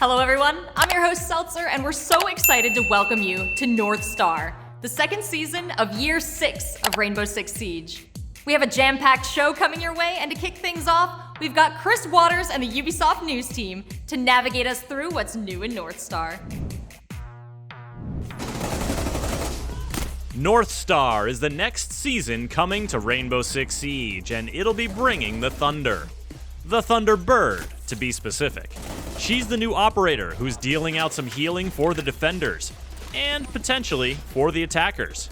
Hello everyone, I'm your host Seltzer, and we're so excited to welcome you to North Star, the second season of Year 6 of Rainbow Six Siege. We have a jam-packed show coming your way, and to kick things off, we've got Chris Waters and the Ubisoft News team to navigate us through what's new in North Star. North Star is the next season coming to Rainbow Six Siege, and it'll be bringing the Thunder. The Thunderbird, to be specific. She's the new operator who's dealing out some healing for the defenders, and potentially for the attackers.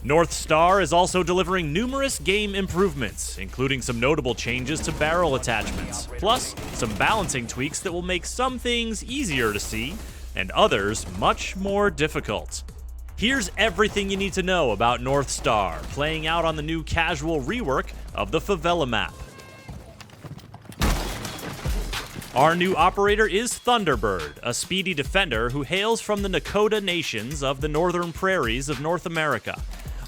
North Star is also delivering numerous game improvements, including some notable changes to barrel attachments, plus some balancing tweaks that will make some things easier to see, and others much more difficult. Here's everything you need to know about North Star, playing out on the new casual rework of the Favela map. Our new operator is Thunderbird, a speedy defender who hails from the Kona nations of the northern prairies of North America.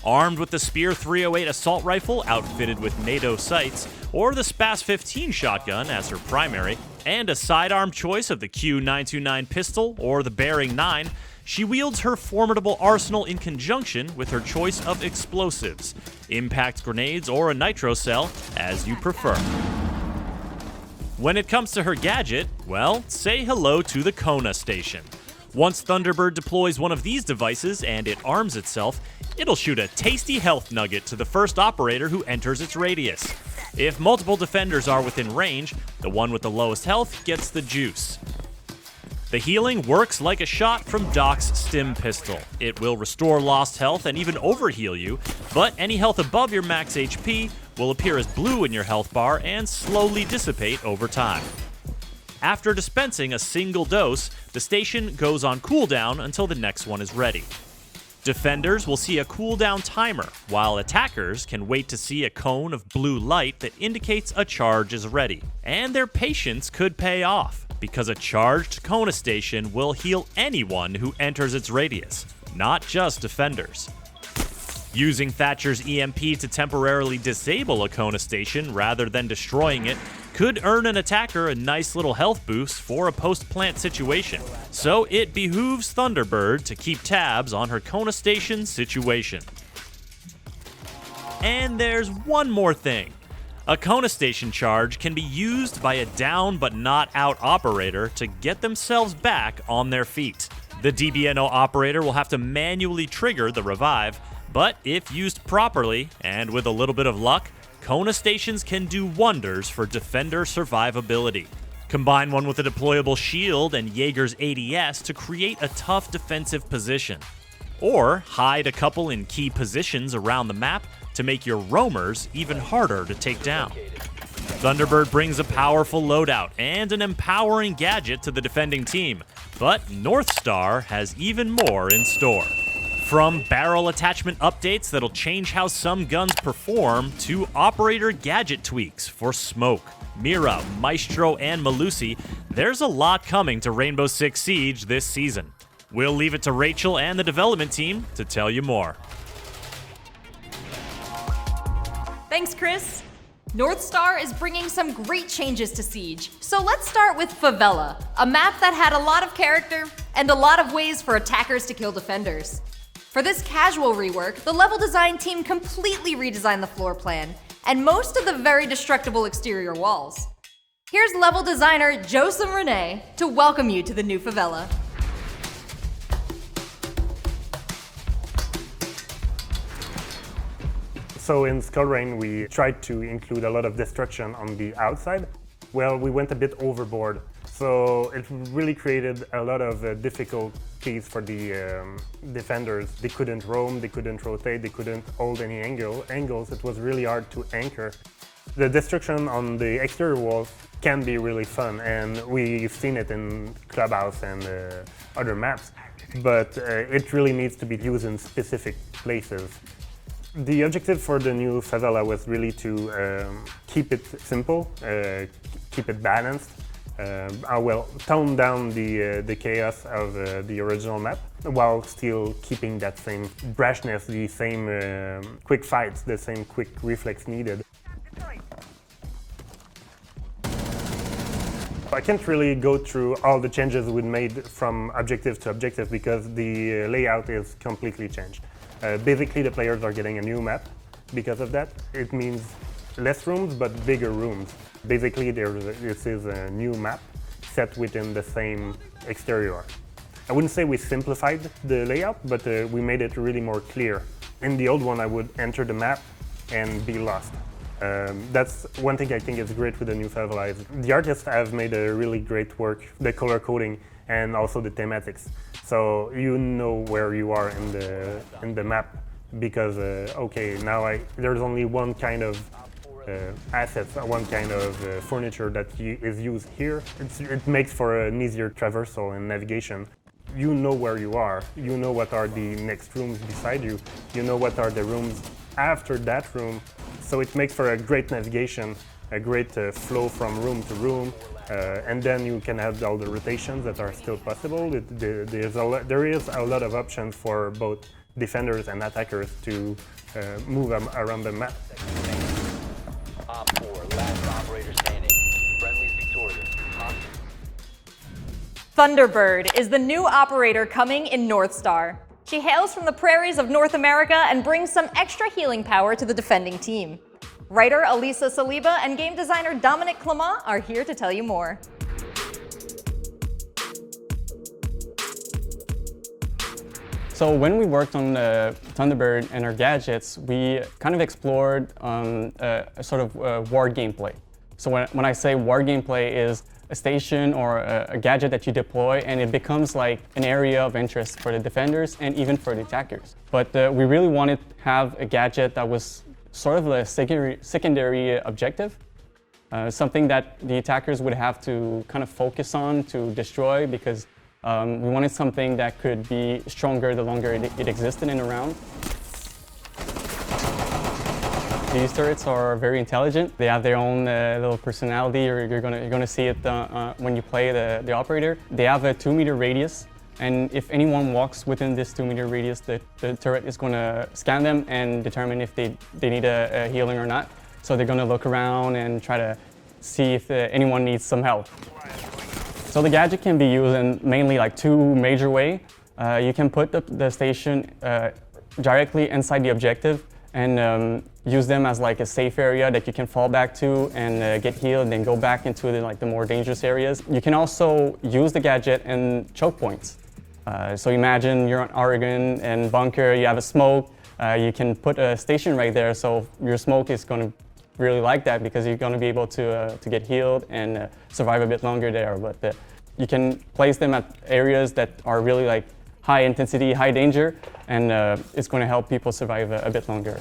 Armed with the Spear 308 assault rifle outfitted with NATO sights, or the SPAS 15 shotgun as her primary, and a sidearm choice of the Q929 pistol or the Bearing 9, she wields her formidable arsenal in conjunction with her choice of explosives, impact grenades or a nitro cell, as you prefer. When it comes to her gadget, well, say hello to the Kona Station. Once Thunderbird deploys one of these devices and it arms itself, it'll shoot a tasty health nugget to the first operator who enters its radius. If multiple defenders are within range, the one with the lowest health gets the juice. The healing works like a shot from Doc's stim pistol. It will restore lost health and even overheal you, but any health above your max HP will appear as blue in your health bar and slowly dissipate over time. After dispensing a single dose, the station goes on cooldown until the next one is ready. Defenders will see a cooldown timer, while attackers can wait to see a cone of blue light that indicates a charge is ready. And their patience could pay off, because a charged Kona Station will heal anyone who enters its radius, not just defenders. Using Thatcher's EMP to temporarily disable a Kona Station rather than destroying it could earn an attacker a nice little health boost for a post-plant situation, so it behooves Thunderbird to keep tabs on her Kona Station situation. And there's one more thing. A Kona Station charge can be used by a down but not out operator to get themselves back on their feet. The DBNO operator will have to manually trigger the revive, but if used properly, and with a little bit of luck, Kona Stations can do wonders for defender survivability. Combine one with a deployable shield and Jaeger's ADS to create a tough defensive position. Or hide a couple in key positions around the map to make your roamers even harder to take down. Thunderbird brings a powerful loadout and an empowering gadget to the defending team, but North Star has even more in store. From barrel attachment updates that'll change how some guns perform to operator gadget tweaks for Smoke, Mira, Maestro, and Malusi, there's a lot coming to Rainbow Six Siege this season. We'll leave it to Rachel and the development team to tell you more. Thanks, Chris. North Star is bringing some great changes to Siege. So let's start with Favela, a map that had a lot of character and a lot of ways for attackers to kill defenders. For this casual rework, the level design team completely redesigned the floor plan and most of the very destructible exterior walls. Here's level designer Joseph Renee to welcome you to the new Favela. So in Skull Rain, we tried to include a lot of destruction on the outside. Well, we went a bit overboard. So it really created a lot of difficulties for the defenders. They couldn't roam, they couldn't rotate, they couldn't hold any angles. It was really hard to anchor. The destruction on the exterior walls can be really fun, and we've seen it in Clubhouse and other maps, but it really needs to be used in specific places. The objective for the new Favela was really to keep it simple, keep it balanced, tone down the chaos of the original map, while still keeping that same brashness, the same quick fights, the same quick reflex needed. I can't really go through all the changes we made from objective to objective because the layout is completely changed. Basically, the players are getting a new map because of that. It means less rooms, but bigger rooms. Basically, this is a new map set within the same exterior. I wouldn't say we simplified the layout, but we made it really more clear. In the old one, I would enter the map and be lost. That's one thing I think is great with the new Favela. The artists have made a really great work, the color coding and also the thematics. So you know where you are in the map because okay, now there's only one kind of assets, one kind of furniture that is used here. It makes for an easier traversal and navigation. You know where you are, you know what are the next rooms beside you, you know what are the rooms after that room. So it makes for a great navigation, a great flow from room to room, and then you can have all the rotations that are still possible. There is a lot of options for both defenders and attackers to move around the map. Op 4, last operator standing. Friendly's victorious. Thunderbird is the new operator coming in North Star. She hails from the prairies of North America and brings some extra healing power to the defending team. Writer Elisa Saliba and game designer Dominic Clement are here to tell you more. So when we worked on Thunderbird and our gadgets, we kind of explored a sort of war gameplay. So when I say war gameplay is a station or a gadget that you deploy and it becomes like an area of interest for the defenders and even for the attackers. But we really wanted to have a gadget that was sort of a secondary objective, something that the attackers would have to kind of focus on to destroy because we wanted something that could be stronger the longer it existed in a round. These turrets are very intelligent. They have their own little personality. You're gonna see it when you play the operator. They have a 2-meter radius, and if anyone walks within this 2-meter radius, the turret is gonna scan them and determine if they need a healing or not. So they're gonna look around and try to see if anyone needs some help. So the gadget can be used in mainly like 2 major ways. You can put the station directly inside the objective and use them as like a safe area that you can fall back to and get healed and then go back into the more dangerous areas. You can also use the gadget in choke points. So imagine you're on Oregon and bunker, you have a smoke, you can put a station right there, so your smoke is going to really like that because you're going to be able to get healed and survive a bit longer there. But you can place them at areas that are really like high intensity, high danger, and it's going to help people survive a bit longer.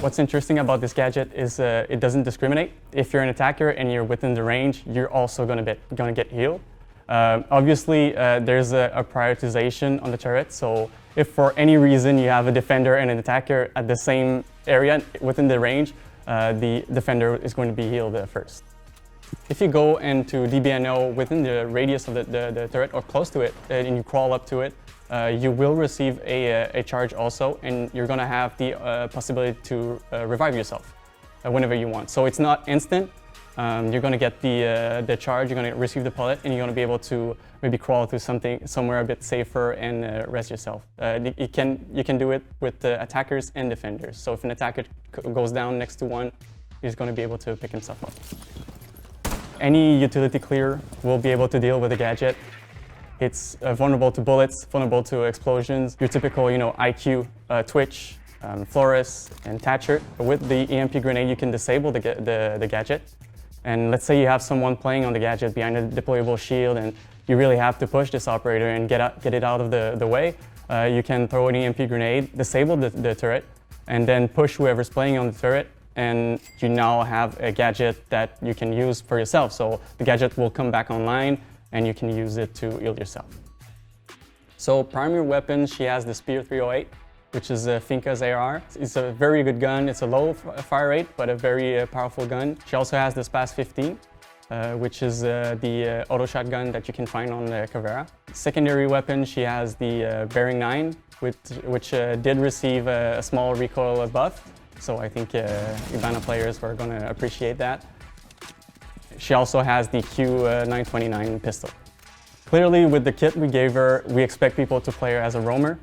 What's interesting about this gadget is it doesn't discriminate. If you're an attacker and you're within the range, you're also going to get healed. Obviously, there's a prioritization on the turret, so if for any reason you have a defender and an attacker at the same area within the range, the defender is going to be healed first. If you go into DBNO within the radius of the turret or close to it and you crawl up to it, you will receive a charge also, and you're going to have the possibility to revive yourself whenever you want. So it's not instant. You're going to get the charge, you're going to receive the pellet, and you're going to be able to maybe crawl to somewhere a bit safer and rest yourself. You can do it with attackers and defenders. So if an attacker goes down next to one, he's going to be able to pick himself up. Any utility clear will be able to deal with the gadget. It's vulnerable to bullets, vulnerable to explosions, your typical, IQ, Twitch, Flores, and Thatcher. With the EMP grenade, you can disable the gadget. And let's say you have someone playing on the gadget behind a deployable shield and you really have to push this operator and get it out of the way. You can throw an EMP grenade, disable the turret, and then push whoever's playing on the turret, and you now have a gadget that you can use for yourself. So the gadget will come back online and you can use it to heal yourself. So primary weapon, she has the Spear 308, which is Finca's AR. It's a very good gun. It's a low fire rate, but a very powerful gun. She also has the SPAS 15, which is the auto shotgun that you can find on Cavera. Secondary weapon, she has the Bearing 9, which did receive a small recoil buff. So I think Ibana players were going to appreciate that. she also has the Q929 pistol. Clearly, with the kit we gave her, we expect people to play her as a roamer,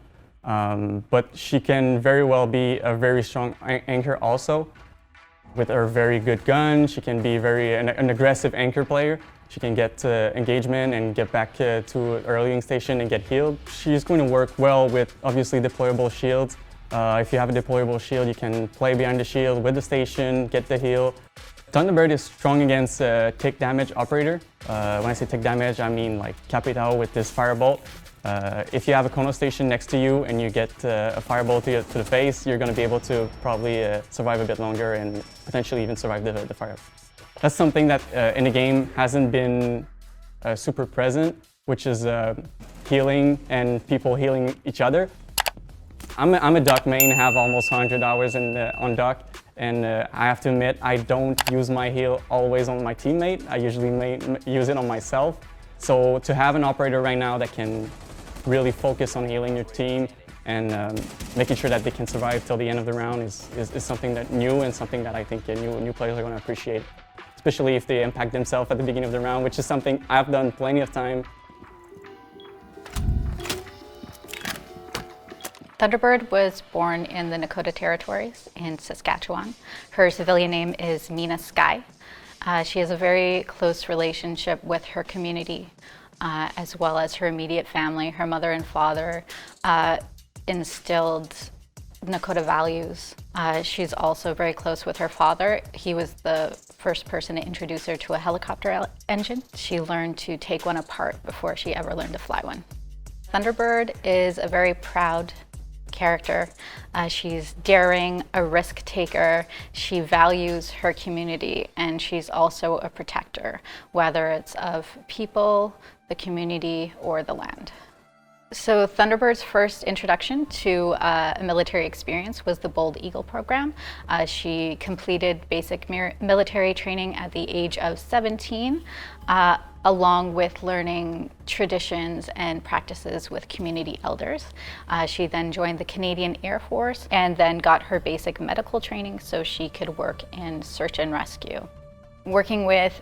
but she can very well be a very strong anchor also. With her very good gun, she can be an aggressive anchor player. She can get engagement and get back to her healing station and get healed. She's going to work well with, obviously, deployable shields. If you have a deployable shield, you can play behind the shield with the station, get the heal. Thunderbird is strong against tick damage operator. When I say tick damage, I mean like Capitao with this firebolt. If you have a Kona Station next to you and you get a firebolt to the face, you're going to be able to probably survive a bit longer and potentially even survive the fire. That's something that in the game hasn't been super present, which is healing and people healing each other. I'm a Duck main, have almost 100 hours on Duck, and I have to admit I don't use my heal always on my teammate. I usually use it on myself. So to have an operator right now that can really focus on healing your team and making sure that they can survive till the end of the round is something that new and something that I think new players are going to appreciate, especially if they impact themselves at the beginning of the round, which is something I've done plenty of time. Thunderbird was born in the Nakota Territories in Saskatchewan. Her civilian name is Mina Sky. She has a very close relationship with her community, as well as her immediate family. Her mother and father instilled Nakota values. She's also very close with her father. He was the first person to introduce her to a helicopter engine. She learned to take one apart before she ever learned to fly one. Thunderbird is a very proud character. She's daring, a risk taker. She values her community, and she's also a protector, whether it's of people, the community, or the land. So Thunderbird's first introduction to a military experience was the Bold Eagle program. She completed basic military training at the age of 17, along with learning traditions and practices with community elders. She then joined the Canadian Air Force and then got her basic medical training so she could work in search and rescue. Working with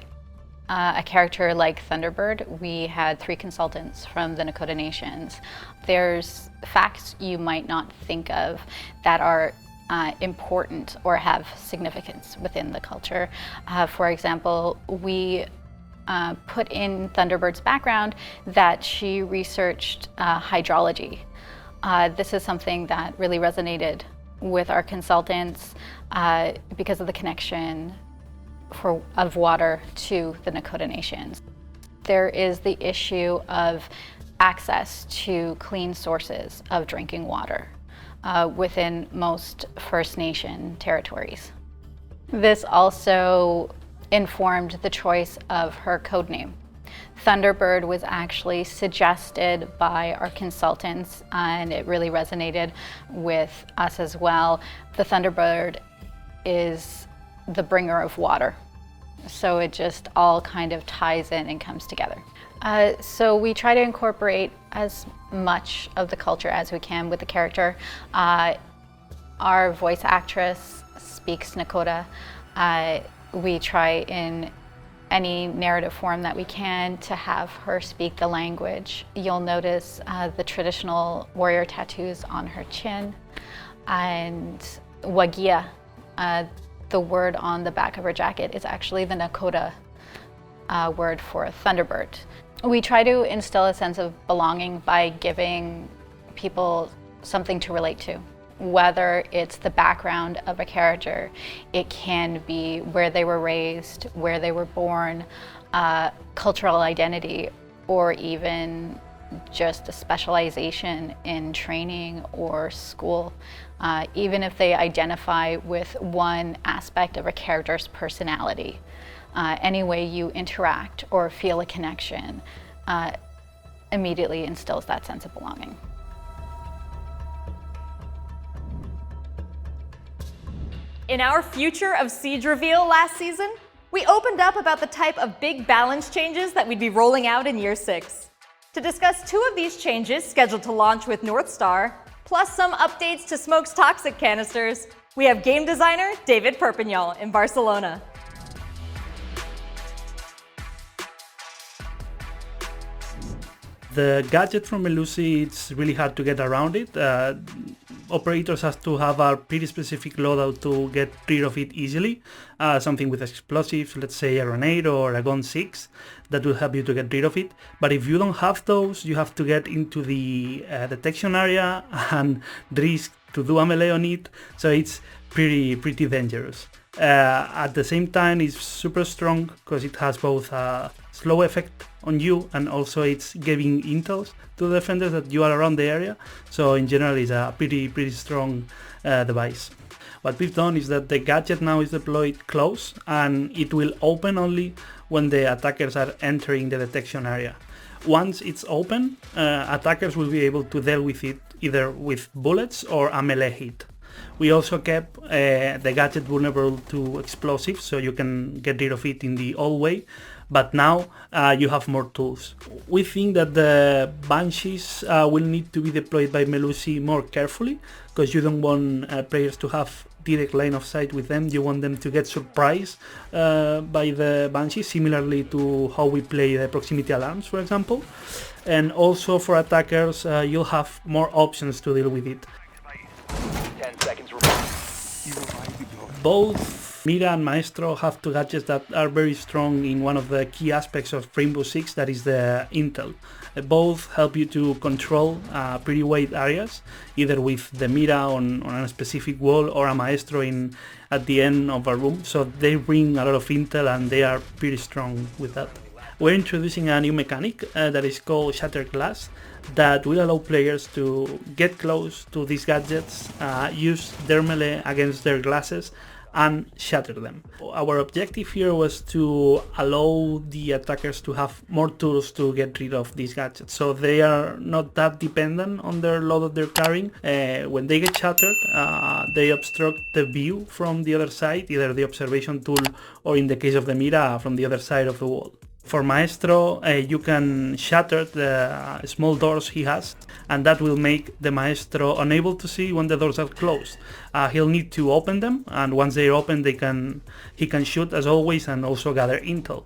a character like Thunderbird, we had 3 consultants from the Nakota Nations. There's facts you might not think of that are important or have significance within the culture. For example, we put in Thunderbird's background that she researched hydrology. This is something that really resonated with our consultants because of the connection of water to the Nakota Nations. There is the issue of access to clean sources of drinking water within most First Nation territories. This also informed the choice of her code name. Thunderbird was actually suggested by our consultants, and it really resonated with us as well. The Thunderbird is the bringer of water. So it just all kind of ties in and comes together. So we try to incorporate as much of the culture as we can with the character. Our voice actress speaks Nakota. We try in any narrative form that we can to have her speak the language. You'll notice the traditional warrior tattoos on her chin, and wagia. The word on the back of her jacket is actually the Nakota word for Thunderbird. We try to instill a sense of belonging by giving people something to relate to. Whether it's the background of a character, it can be where they were raised, where they were born, cultural identity, or even just a specialization in training or school. Even if they identify with one aspect of a character's personality, any way you interact or feel a connection immediately instills that sense of belonging. In our Future of Siege reveal last season, we opened up about the type of big balance changes that we'd be rolling out in Year 6. To discuss 2 of these changes scheduled to launch with North Star, plus some updates to Smoke's toxic canisters, we have game designer David Perpignol in Barcelona. The gadget from Melusi, it's really hard to get around it. Operators have to have a pretty specific loadout to get rid of it easily. Something with explosives, let's say a grenade or a gun 6, that will help you to get rid of it. But if you don't have those, you have to get into the detection area and risk to do a melee on it, so it's pretty dangerous. At the same time, it's super strong because it has both a slow effect on you and also it's giving intels to the defenders that you are around the area. So in general, it's a pretty strong device. What we've done is that the gadget now is deployed close and it will open only when the attackers are entering the detection area. Once it's open, attackers will be able to deal with it either with bullets or a melee hit. We also kept the gadget vulnerable to explosives, so you can get rid of it in the old way, but now you have more tools. We think that the Banshees will need to be deployed by Melusi more carefully, because you don't want players to have direct line of sight with them. You want them to get surprised by the Banshees, similarly to how we play the proximity alarms, for example. And also for attackers, you'll have more options to deal with it. 10 seconds remaining. Both Mira and Maestro have two gadgets that are very strong in one of the key aspects of Rainbow Six, that is the intel. Both help you to control pretty wide areas, either with the Mira on a specific wall or a Maestro at the end of a room, so they bring a lot of intel and they are pretty strong with that. We're introducing a new mechanic that is called Shattered Glass, that will allow players to get close to these gadgets, use their melee against their glasses and shatter them. Our objective here was to allow the attackers to have more tools to get rid of these gadgets, so they are not that dependent on their load that they're carrying. When they get shattered, they obstruct the view from the other side, either the observation tool or in the case of the Mira, from the other side of the wall. For Maestro, you can shatter the small doors he has, and that will make the Maestro unable to see when the doors are closed. He'll need to open them, and once they're open, he can shoot as always and also gather intel.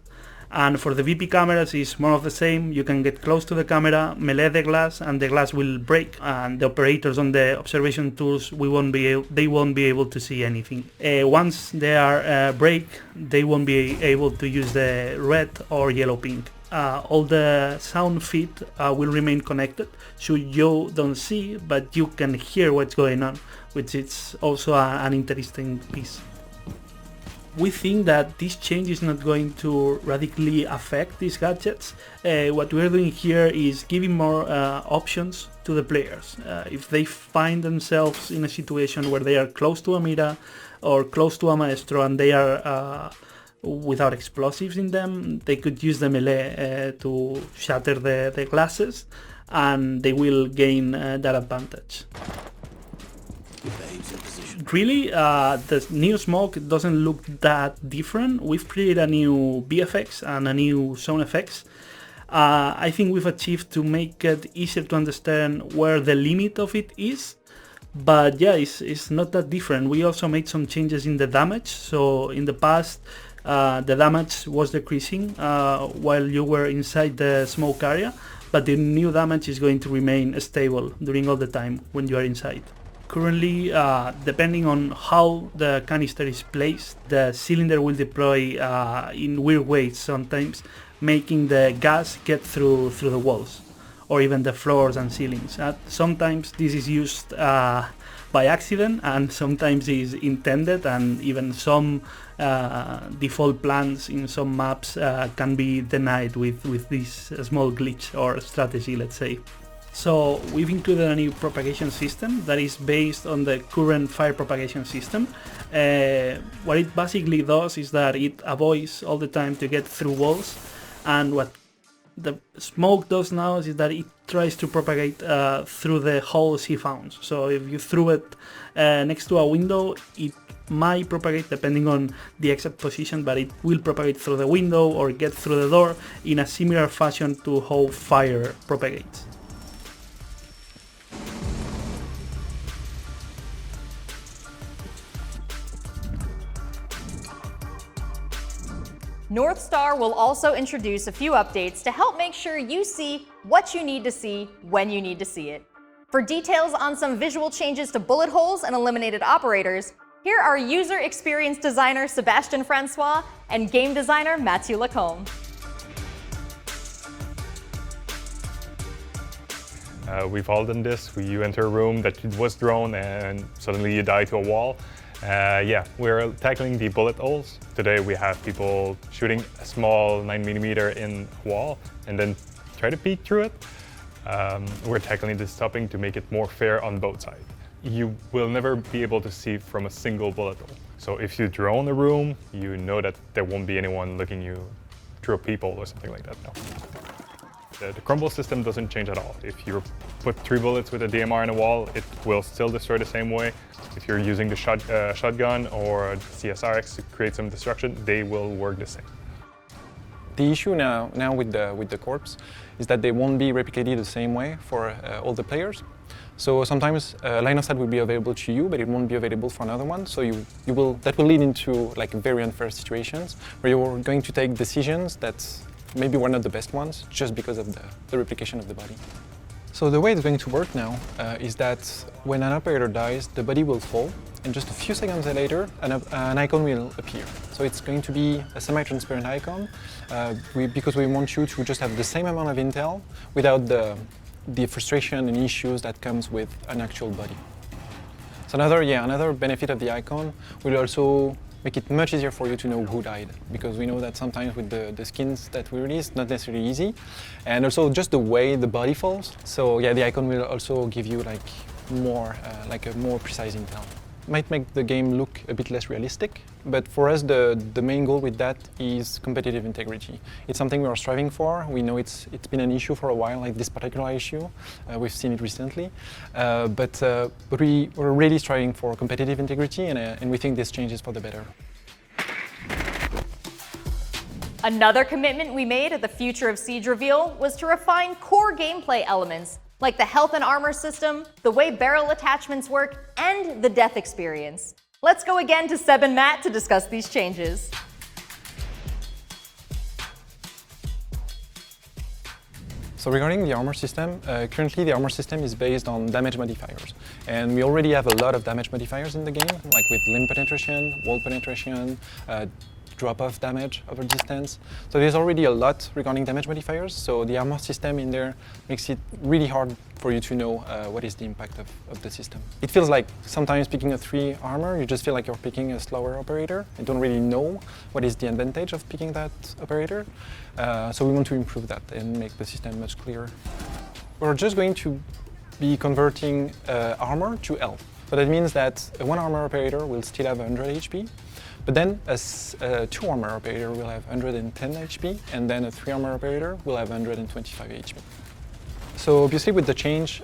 And for the VP cameras, it's more of the same. You can get close to the camera, melee the glass, and the glass will break. And the operators on the observation tools, they won't be able to see anything. Once they are break, they won't be able to use the red or yellow ping. All the sound feed will remain connected, so you don't see, but you can hear what's going on, which is also an interesting piece. We think that this change is not going to radically affect these gadgets. What we're doing here is giving more options to the players. If they find themselves in a situation where they are close to a Mira or close to a Maestro and they are without explosives in them, they could use the melee to shatter the glasses, and they will gain that advantage. Really, the new smoke doesn't look that different. We've created a new VFX and a new sound effects. I think we've achieved to make it easier to understand where the limit of it is. But yeah, it's not that different. We also made some changes in the damage. So in the past, the damage was decreasing while you were inside the smoke area. But the new damage is going to remain stable during all the time when you are inside. Currently, depending on how the canister is placed, the cylinder will deploy in weird ways sometimes, making the gas get through the walls or even the floors and ceilings. Sometimes this is used by accident, and sometimes is intended, and even some default plans in some maps can be denied with this small glitch or strategy, let's say. So we've included a new propagation system that is based on the current fire propagation system. What it basically does is that it avoids all the time to get through walls, and what the smoke does now is that it tries to propagate through the holes he found. So if you threw it next to a window, it might propagate depending on the exact position, but it will propagate through the window or get through the door in a similar fashion to how fire propagates. North Star will also introduce a few updates to help make sure you see what you need to see when you need to see it. For details on some visual changes to bullet holes and eliminated operators, here are user experience designer Sebastian Francois and game designer Mathieu Lacombe. We've all done this. You enter a room that was drawn and suddenly you die to a wall. Yeah, we're tackling the bullet holes. Today we have people shooting a small 9mm in a wall and then try to peek through it. We're tackling this topping to make it more fair on both sides. You will never be able to see from a single bullet hole. So if you drone a room, you know that there won't be anyone looking you through a peephole or something like that. No. The crumble system doesn't change at all. If you put 3 bullets with a DMR in a wall, it will still destroy the same way. If you're using the shotgun or CSRX to create some destruction, they will work the same. The issue now with the corpse is that they won't be replicated the same way for all the players. So sometimes line of sight will be available to you, but it won't be available for another one. So that will lead into like very unfair situations where you're going to take decisions that maybe were not the best ones just because of the replication of the body. So the way it's going to work now is that when an operator dies, the body will fall, and just a few seconds later, an icon will appear. So it's going to be a semi-transparent icon because we want you to just have the same amount of intel without the frustration and issues that comes with an actual body. So another benefit of the icon will also make it much easier for you to know who died, because we know that sometimes with the skins that we release, not necessarily easy, and also just the way the body falls. So yeah, the icon will also give you like a more precise intel. Might make the game look a bit less realistic, but for us the main goal with that is competitive integrity. It's something we are striving for. We know it's been an issue for a while, like this particular issue. We've seen it recently, but we're really striving for competitive integrity, and we think this changes for the better. Another commitment we made at the Future of Siege reveal was to refine core gameplay elements like the health and armor system, the way barrel attachments work, and the death experience. Let's go again to Seb and Matt to discuss these changes. So regarding the armor system, currently the armor system is based on damage modifiers. And we already have a lot of damage modifiers in the game, like with limb penetration, wall penetration, drop-off damage over distance. So there's already a lot regarding damage modifiers, so the armor system in there makes it really hard for you to know what is the impact of the system. It feels like sometimes picking a 3 armor, you just feel like you're picking a slower operator and don't really know what is the advantage of picking that operator. So we want to improve that and make the system much clearer. We're just going to be converting armor to health. So that means that one armor operator will still have 100 HP, but then a 2 armor operator will have 110 HP, and then a 3 armor operator will have 125 HP. So obviously with the change,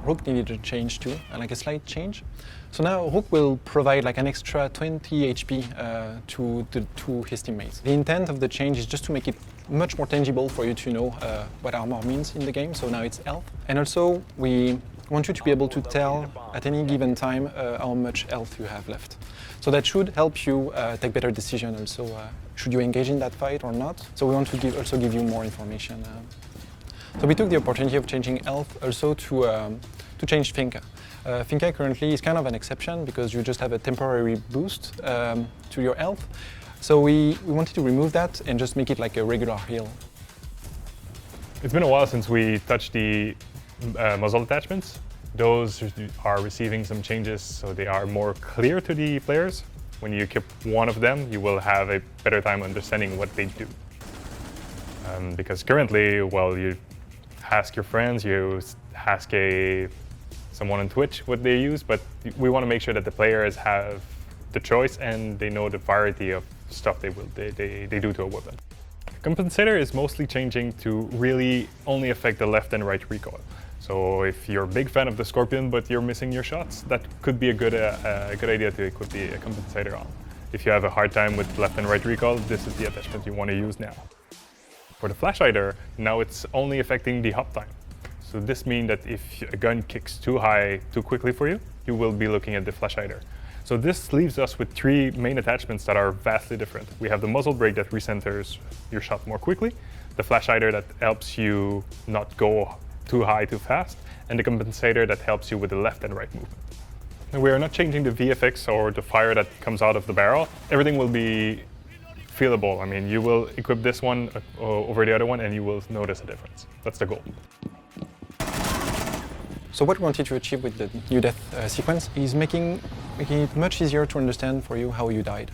Rook needed a change too, like a slight change. So now Rook will provide like an extra 20 HP to his teammates. The intent of the change is just to make it much more tangible for you to know what armor means in the game, so now it's health. And also we want you to be able to tell at any given time how much health you have left. So that should help you take better decisions also, should you engage in that fight or not. So we want to also give you more information. So we took the opportunity of changing health also to change Finca. Finca currently is kind of an exception because you just have a temporary boost to your health. So we wanted to remove that and just make it like a regular heal. It's been a while since we touched the muzzle attachments. Those are receiving some changes, so they are more clear to the players. When you equip one of them, you will have a better time understanding what they do. Because currently, well, you ask your friends, you ask someone on Twitch what they use, but we want to make sure that the players have the choice and they know the variety of stuff they do to a weapon. Compensator is mostly changing to really only affect the left and right recoil. So if you're a big fan of the Scorpion but you're missing your shots, that could be a good idea to equip the compensator on. If you have a hard time with left and right recoil, this is the attachment you want to use now. For the flash hider, now it's only affecting the hop time. So this means that if a gun kicks too high too quickly for you, you will be looking at the flash hider. So this leaves us with 3 main attachments that are vastly different. We have the muzzle brake that recenters your shot more quickly, the flash hider that helps you not go too high too fast, and the compensator that helps you with the left and right movement. And we are not changing the VFX or the fire that comes out of the barrel. Everything will be feelable. I mean, you will equip this one over the other one and you will notice a difference. That's the goal. So what we wanted to achieve with the new death sequence is making it much easier to understand for you how you died.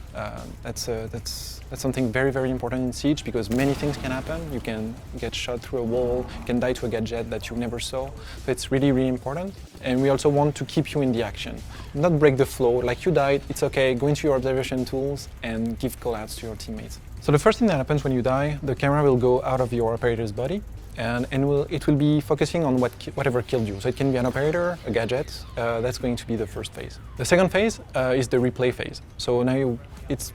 That's something very, very important in Siege because many things can happen. You can get shot through a wall, you can die to a gadget that you never saw. So it's really, really important. And we also want to keep you in the action, not break the flow. Like you died, it's okay, go into your observation tools and give callouts to your teammates. So the first thing that happens when you die, the camera will go out of your operator's body and it will be focusing on whatever killed you. So it can be an operator, a gadget, that's going to be the first phase. The second phase is the replay phase. So now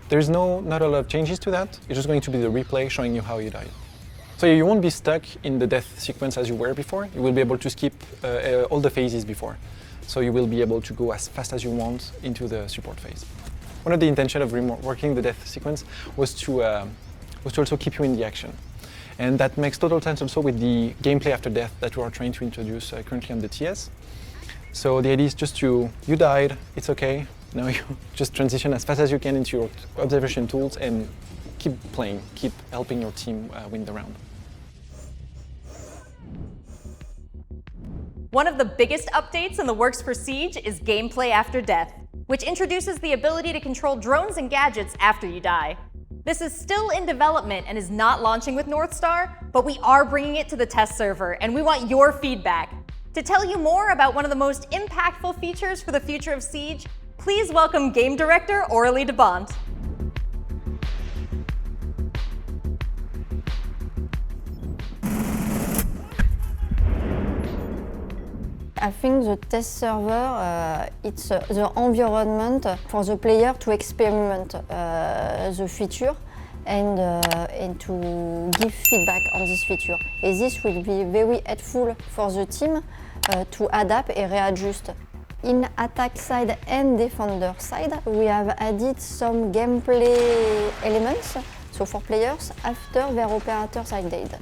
there's not a lot of changes to that, it's just going to be the replay showing you how you died. So you won't be stuck in the death sequence as you were before, you will be able to skip all the phases before. So you will be able to go as fast as you want into the support phase. One of the intentions of reworking the death sequence was to also keep you in the action. And that makes total sense also with the gameplay after death that we are trying to introduce currently on the TS. So the idea is just you died, it's okay. Now you just transition as fast as you can into your observation tools and keep playing, keep helping your team win the round. One of the biggest updates in the works for Siege is Gameplay After Death, which introduces the ability to control drones and gadgets after you die. This is still in development and is not launching with North Star, but we are bringing it to the test server and we want your feedback. To tell you more about one of the most impactful features for the future of Siege, please welcome Game Director Aurélie Debont. I think the test server, it's the environment for the player to experiment the feature and to give feedback on this feature. And this will be very helpful for the team to adapt and readjust. In attack side and defender side, we have added some gameplay elements, so for players, after their operators are dead.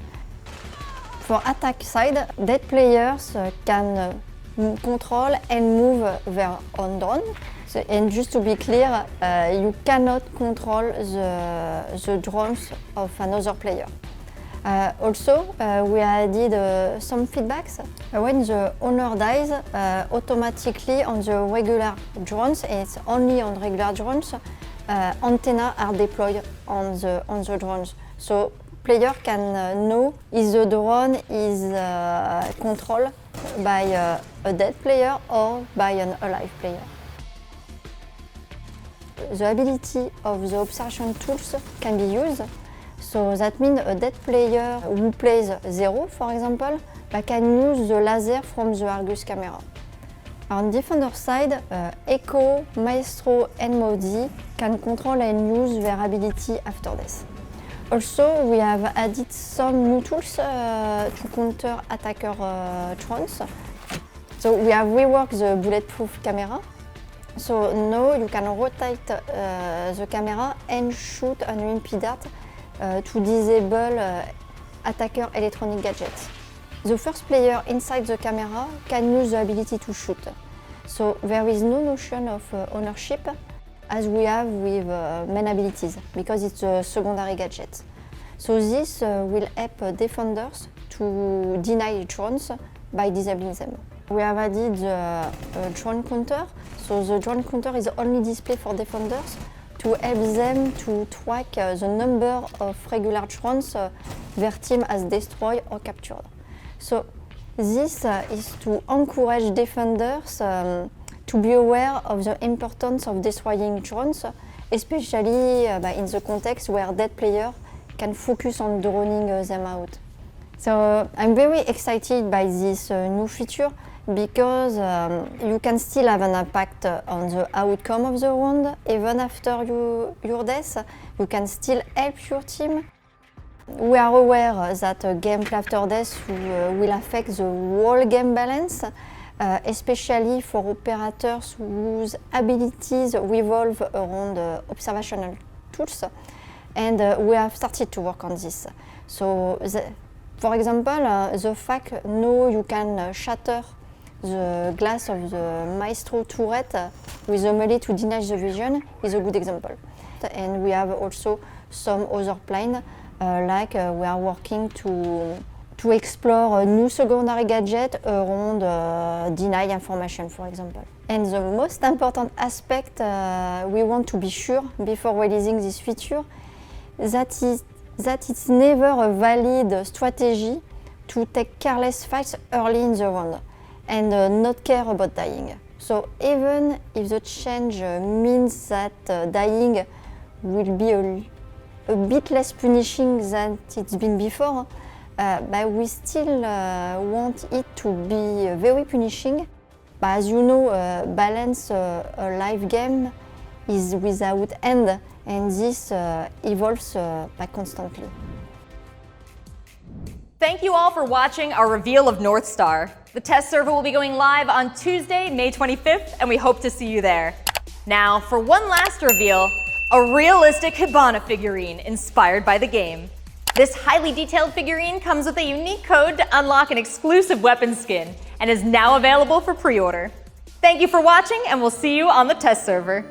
For attack side, dead players can control and move their own drone. So, and just to be clear, you cannot control the drones of another player. Also, we added some feedbacks. When the owner dies, automatically on the regular drones, and it's only on regular drones, antennas are deployed on the drones. So player can know if the drone is controlled by a dead player or by an alive player. The ability of the observation tools can be used. So that means a dead player who plays 0, for example, can use the laser from the Argus camera. On defender side, Echo, Maestro and Mira can control and use their ability after death. Also, we have added some new tools to counter attacker drones. So we have reworked the Bulletproof camera. So now you can rotate the camera and shoot an UMP dart to disable attacker electronic gadgets. The first player inside the camera can use the ability to shoot. So there is no notion of ownership as we have with main abilities because it's a secondary gadget. So this will help defenders to deny drones by disabling them. We have added the drone counter. So the drone counter is only displayed for defenders to help them to track the number of regular drones their team has destroyed or captured. So this is to encourage defenders to be aware of the importance of destroying drones, especially in the context where dead players can focus on droning them out. So I'm very excited by this new feature because you can still have an impact on the outcome of the round. Even after your death, you can still help your team. We are aware that gameplay after death will affect the whole game balance, especially for operators whose abilities revolve around observational tools. And we have started to work on this. So, for example, the fact now you can shatter the glass of the Maestro turret with a melee to deny the vision is a good example. And we have also some other plane, like we are working to explore a new secondary gadget around denied information, for example. And the most important aspect we want to be sure before releasing this feature that it's never a valid strategy to take careless fights early in the round and not care about dying. So even if the change means that dying will be a bit less punishing than it's been before, but we still want it to be very punishing. But as you know, balance a live game is without end, and this evolves constantly. Thank you all for watching our reveal of North Star. The test server will be going live on Tuesday, May 25th, and we hope to see you there. Now, for one last reveal, a realistic Hibana figurine inspired by the game. This highly detailed figurine comes with a unique code to unlock an exclusive weapon skin and is now available for pre-order. Thank you for watching, and we'll see you on the test server.